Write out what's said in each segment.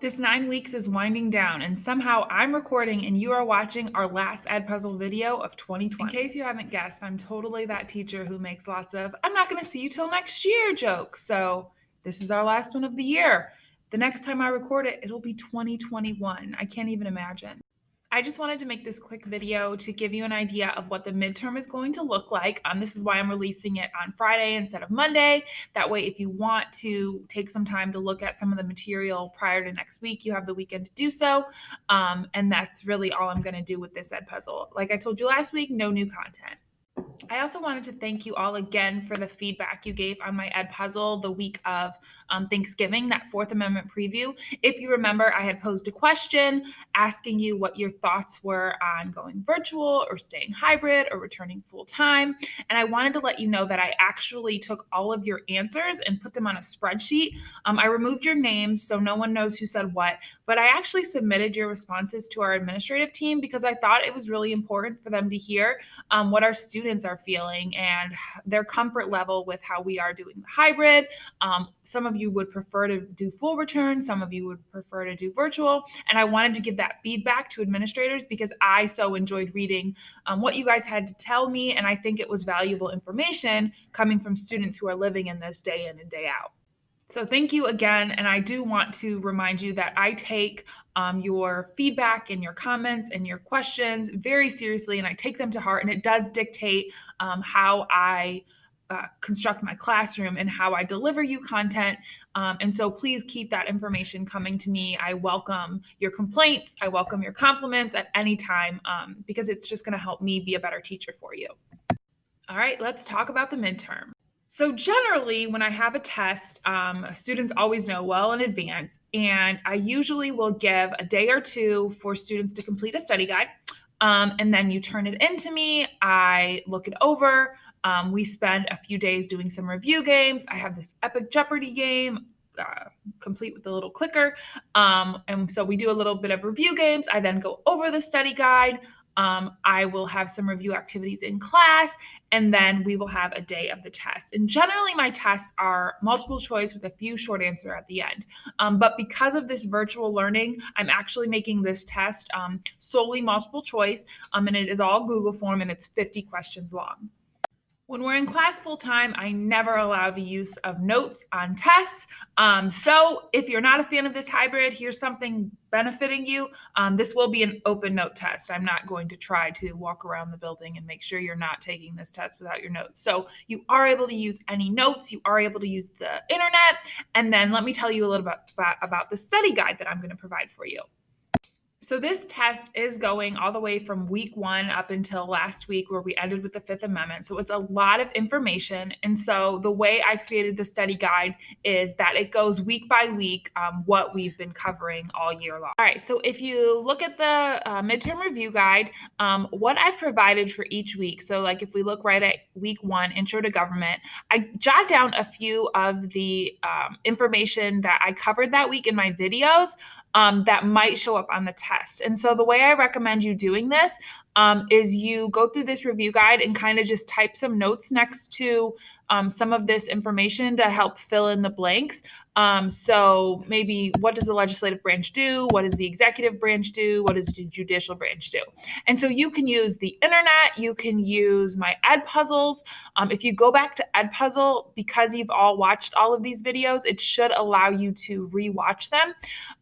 This 9 weeks is winding down, and somehow I'm recording and you are watching our last Edpuzzle video of 2020. In case you haven't guessed, I'm totally that teacher who makes lots of "I'm not going to see you till next year" jokes. So this is our last one of the year. The next time I record it, it'll be 2021. I can't even imagine. I just wanted to make this quick video to give you an idea of what the midterm is going to look like. This is why I'm releasing it on Friday instead of Monday. That way, if you want to take some time to look at some of the material prior to next week, you have the weekend to do so. And that's really all I'm going to do with this Edpuzzle. Like I told you last week, no new content. I also wanted to thank you all again for the feedback you gave on my Edpuzzle the week of Thanksgiving, that Fourth Amendment preview. If you remember, I had posed a question asking you what your thoughts were on going virtual or staying hybrid or returning full time. And I wanted to let you know that I actually took all of your answers and put them on a spreadsheet. I removed your names so no one knows who said what, but I actually submitted your responses to our administrative team because I thought it was really important for them to hear what our students are feeling and their comfort level with how we are doing the hybrid. Some of you would prefer to do full return, some of you would prefer to do virtual, and I wanted to give that feedback to administrators because I so enjoyed reading what you guys had to tell me, and I think it was valuable information coming from students who are living in this day in and day out. So thank you again, and I do want to remind you that I take your feedback and your comments and your questions very seriously, and I take them to heart, and it does dictate how I construct my classroom and how I deliver you content. And so please keep that information coming to me. I welcome your complaints. I welcome your compliments at any time because it's just going to help me be a better teacher for you. All right, let's talk about the midterm. So generally, when I have a test, students always know well in advance, and I usually will give a day or two for students to complete a study guide, and then you turn it in to me. I look it over. We spend a few days doing some review games. I have this Epic Jeopardy game, complete with the little clicker, and so we do a little bit of review games. I then go over the study guide. I will have some review activities in class, and then we will have a day of the test. And generally my tests are multiple choice with a few short answer at the end. But because of this virtual learning, I'm actually making this test solely multiple choice, and it is all Google form, and it's 50 questions long. When we're in class full time, I never allow the use of notes on tests. So if you're not a fan of this hybrid, here's something benefiting you. This will be an open note test. I'm not going to try to walk around the building and make sure you're not taking this test without your notes. So you are able to use any notes. You are able to use the internet. And then let me tell you a little bit about the study guide that I'm going to provide for you. So this test is going all the way from week 1 up until last week where we ended with the Fifth Amendment. So it's a lot of information. And so the way I created the study guide is that it goes week by week what we've been covering all year long. All right, so if you look at the midterm review guide, what I've provided for each week, so like if we look right at week 1, Intro to Government, I jot down a few of the information that I covered that week in my videos that might show up on the test. And so the way I recommend you doing this is you go through this review guide and kind of just type some notes next to some of this information to help fill in the blanks. So maybe what does the legislative branch do? What does the executive branch do? What does the judicial branch do? And so you can use the internet, you can use my Edpuzzles. If you go back to Edpuzzle, because you've all watched all of these videos, it should allow you to rewatch them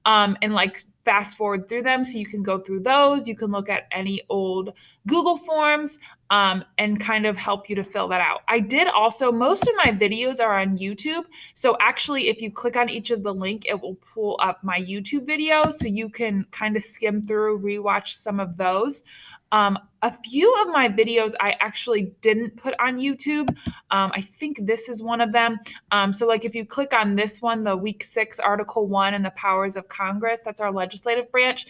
and like fast forward through them. So you can go through those. You can look at any old Google forms and kind of help you to fill that out. I did also, most of my videos are on YouTube. So actually, if you click on each of the link, it will pull up my YouTube videos. So you can kind of skim through, rewatch some of those. A few of my videos I actually didn't put on YouTube. I think this is one of them. So like if you click on this one, the week 6, Article 1 and the powers of Congress, that's our legislative branch,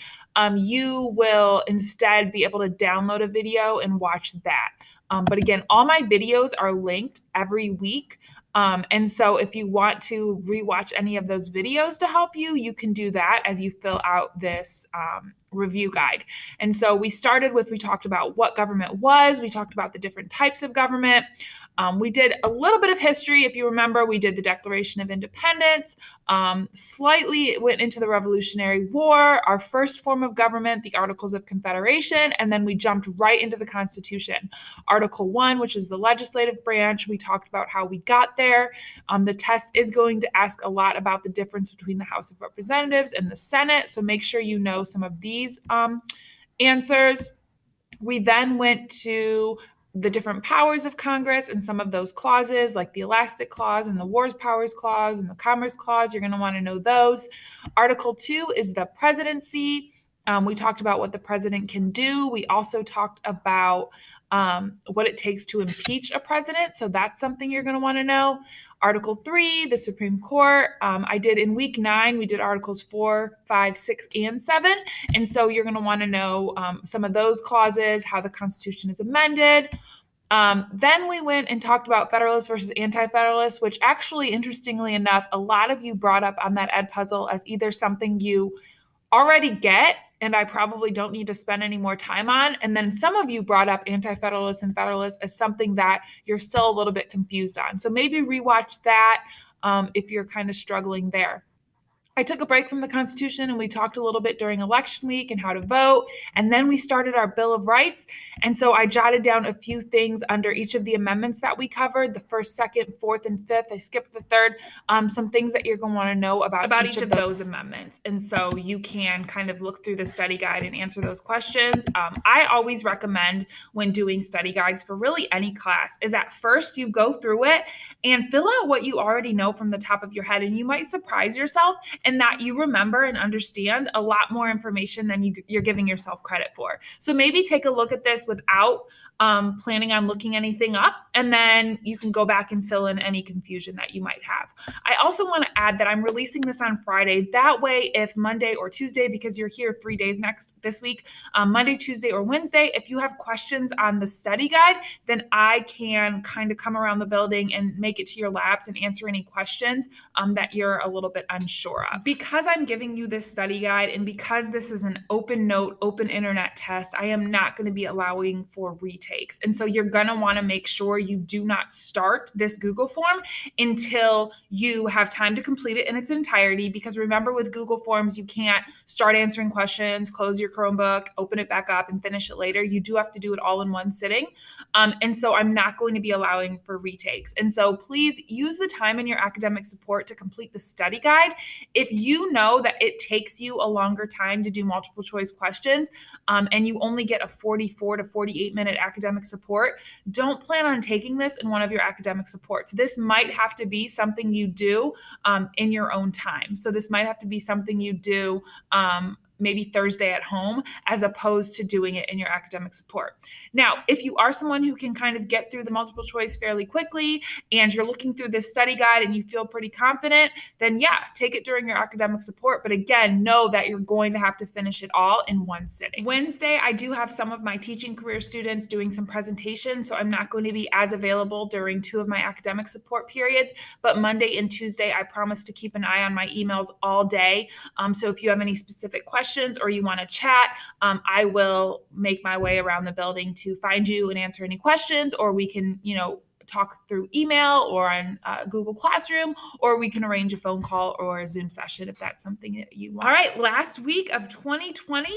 you will instead be able to download a video and watch that. But again, all my videos are linked every week. And so if you want to rewatch any of those videos to help you, you can do that as you fill out this review guide. And so we talked about what government was, we talked about the different types of government. We did a little bit of history. If you remember, we did the Declaration of Independence, slightly went into the Revolutionary War, our first form of government, the Articles of Confederation, and then we jumped right into the Constitution. Article 1, which is the legislative branch, we talked about how we got there. The test is going to ask a lot about the difference between the House of Representatives and the Senate, so make sure you know some of these answers. We then went to the different powers of Congress and some of those clauses, like the Elastic Clause and the Wars Powers Clause and the Commerce Clause. You're going to want to know those. Article 2 is the presidency. We talked about what the president can do. We also talked about what it takes to impeach a president. So that's something you're going to want to know. Article 3, the Supreme Court. I did in week 9, we did Articles 4, 5, 6, and 7. And so you're going to want to know some of those clauses, how the Constitution is amended. Then we went and talked about Federalists versus Anti-Federalists, which actually, interestingly enough, a lot of you brought up on that ed puzzle as either something you already get and I probably don't need to spend any more time on. And then some of you brought up Anti-Federalists and Federalists as something that you're still a little bit confused on. So maybe rewatch that if you're kind of struggling there. I took a break from the Constitution and we talked a little bit during election week and how to vote. And then we started our Bill of Rights. And so I jotted down a few things under each of the amendments that we covered, the first, second, fourth, and fifth. I skipped the third, some things that you're going to want to know about each of those amendments. And so you can kind of look through the study guide and answer those questions. I always recommend when doing study guides for really any class is at first you go through it and fill out what you already know from the top of your head. And you might surprise yourself and that you remember and understand a lot more information than you're giving yourself credit for. So maybe take a look at this without planning on looking anything up, and then you can go back and fill in any confusion that you might have. I also want to add that I'm releasing this on Friday. That way, if Monday or Tuesday, because you're here 3 days this week, Monday, Tuesday, or Wednesday, if you have questions on the study guide, then I can kind of come around the building and make it to your labs and answer any questions that you're a little bit unsure of. Because I'm giving you this study guide and because this is an open note, open internet test, I am not going to be allowing for retakes. And so you're going to want to make sure you do not start this Google form until you have time to complete it in its entirety. Because remember, with Google Forms, you can't start answering questions, close your Chromebook, open it back up, and finish it later. You do have to do it all in one sitting. And so I'm not going to be allowing for retakes. And so please use the time in your academic support to complete the study guide. If you know that it takes you a longer time to do multiple choice questions and you only get a 44 to 48 minute academic support, don't plan on taking this in one of your academic supports. This might have to be something you do in your own time. So this might have to be something you do maybe Thursday at home, as opposed to doing it in your academic support. Now, if you are someone who can kind of get through the multiple choice fairly quickly and you're looking through this study guide and you feel pretty confident, then yeah, take it during your academic support. But again, know that you're going to have to finish it all in one sitting. Wednesday, I do have some of my teaching career students doing some presentations, so I'm not going to be as available during 2 of my academic support periods. But Monday and Tuesday, I promise to keep an eye on my emails all day. So if you have any specific questions or you want to chat, I will make my way around the building to find you and answer any questions, or we can, talk through email or on Google Classroom, or we can arrange a phone call or a Zoom session if that's something that you want. All right, last week of 2020,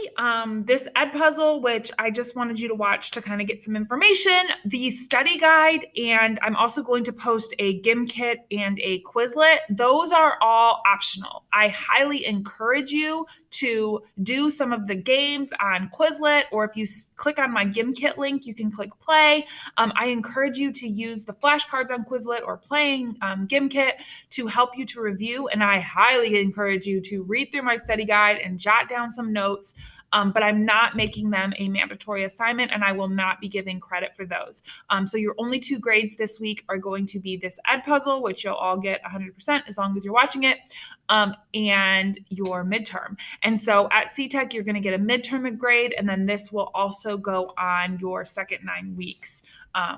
this ed puzzle, which I just wanted you to watch to kind of get some information, the study guide, and I'm also going to post a GIM kit and a Quizlet. Those are all optional. I highly encourage you to do some of the games on Quizlet, or if you click on my GIM kit link, you can click play. I encourage you to use the flashcards on Quizlet or playing GIM kit to help you to review. And I highly encourage you to read through my study guide and jot down some notes. But I'm not making them a mandatory assignment, and I will not be giving credit for those. So your only 2 grades this week are going to be this ed puzzle, which you'll all get 100% as long as you're watching it, and your midterm. And so at CTEC, you're going to get a midterm grade, and then this will also go on your second 9 weeks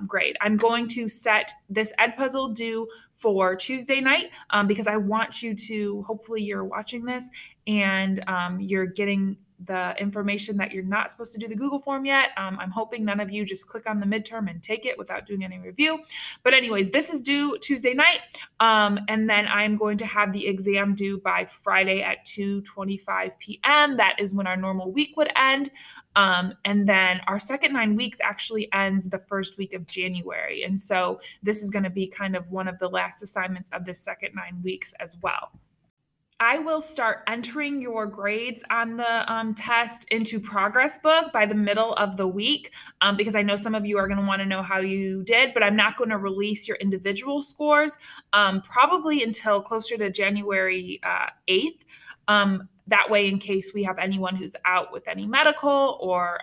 grade. I'm going to set this ed puzzle due for Tuesday night because I want you to, hopefully you're watching this and you're getting the information that you're not supposed to do the Google form yet. I'm hoping none of you just click on the midterm and take it without doing any review. But anyways, this is due Tuesday night. And then I'm going to have the exam due by Friday at 2:25 p.m. That is when our normal week would end. And then our second 9 weeks actually ends the first week of January. And so this is going to be kind of one of the last assignments of this second 9 weeks as well. I will start entering your grades on the test into Progress Book by the middle of the week, because I know some of you are going to want to know how you did, but I'm not going to release your individual scores probably until closer to January 8th. That way, in case we have anyone who's out with any medical or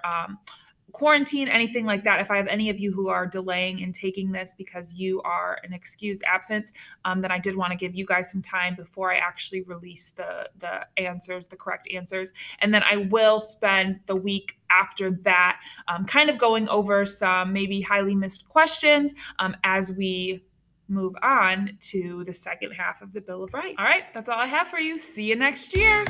quarantine, anything like that, if I have any of you who are delaying in taking this because you are an excused absence, then I did want to give you guys some time before I actually release the answers, the correct answers. And then I will spend the week after that kind of going over some maybe highly missed questions as we move on to the second half of the Bill of Rights. All right, that's all I have for you. See you next year.